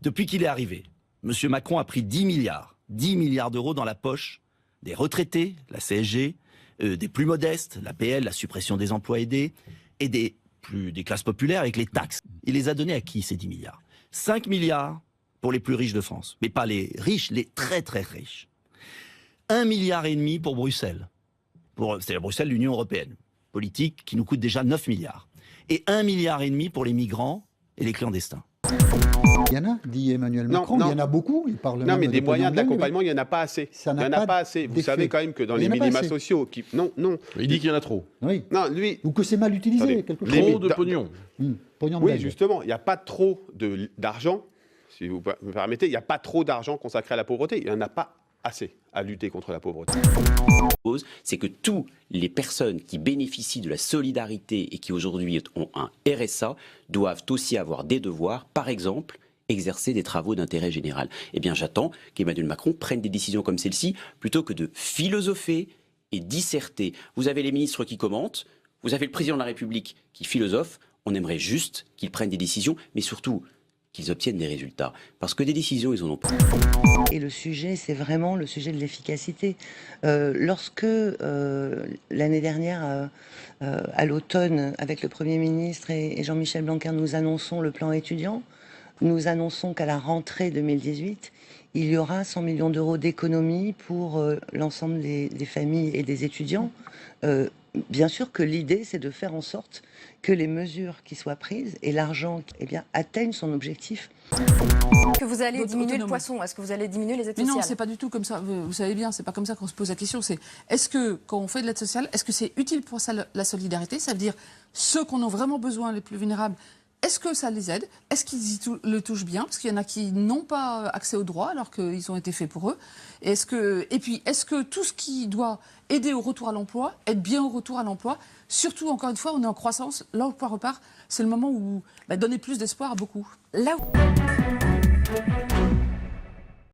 Depuis qu'il est arrivé, M. Macron a pris 10 milliards d'euros dans la poche des retraités, la CSG, des plus modestes, l'APL, la suppression des emplois aidés, et des classes populaires avec les taxes. Il les a donnés à qui, ces 10 milliards? 5 milliards pour les plus riches de France, mais pas les riches, les très très riches. 1,5 milliard pour Bruxelles, c'est-à-dire Bruxelles, l'Union européenne, politique qui nous coûte déjà 9 milliards. Et 1,5 milliard pour les migrants et les clandestins. Il y en a, dit Emmanuel Macron, il y en a beaucoup. Il parle non, mais des moyens d'accompagnement, il n'y en a pas assez. Il n'y en a pas assez. Vous savez quand même que dans les minima sociaux... Non. Il dit qu'il y en a trop. Oui. Non, lui... Ou que c'est mal utilisé, quelque chose. Trop de pognon. Pognon de oui, justement, il n'y a pas trop d'argent, si vous me permettez, il n'y a pas trop d'argent consacré à la pauvreté. Il n'y en a pas assez à lutter contre la pauvreté. C'est que toutes les personnes qui bénéficient de la solidarité et qui aujourd'hui ont un RSA doivent aussi avoir des devoirs, par exemple exercer des travaux d'intérêt général. Eh bien, j'attends qu'Emmanuel Macron prenne des décisions comme celle-ci, plutôt que de philosopher et disserter. Vous avez les ministres qui commentent, vous avez le président de la République qui philosophe. On aimerait juste qu'ils prennent des décisions, mais surtout qu'ils obtiennent des résultats. Parce que des décisions, ils en ont pas. Et le sujet, c'est vraiment le sujet de l'efficacité. Lorsque, l'année dernière, à l'automne, avec le Premier ministre et Jean-Michel Blanquer, nous annonçons le plan étudiant, nous annonçons qu'à la rentrée 2018, il y aura 100 millions d'euros d'économies pour l'ensemble des familles et des étudiants. Bien sûr que l'idée, c'est de faire en sorte que les mesures qui soient prises et l'argent atteignent son objectif. Que vous allez diminuer le poisson, est-ce que vous allez diminuer les aides sociales? Mais non, c'est pas du tout comme ça. Vous savez bien, c'est pas comme ça qu'on se pose la question. C'est est-ce que quand on fait de l'aide sociale, est-ce que c'est utile pour ça la solidarité? Ça veut dire ceux qu'on a vraiment besoin, les plus vulnérables. Est-ce que ça les aide? Est-ce qu'ils le touchent bien? Parce qu'il y en a qui n'ont pas accès aux droits alors qu'ils ont été faits pour eux. Et puis, est-ce que tout ce qui doit aider au retour à l'emploi aide bien au retour à l'emploi? Surtout, encore une fois, on est en croissance, l'emploi repart. C'est le moment où donner plus d'espoir à beaucoup. Là où...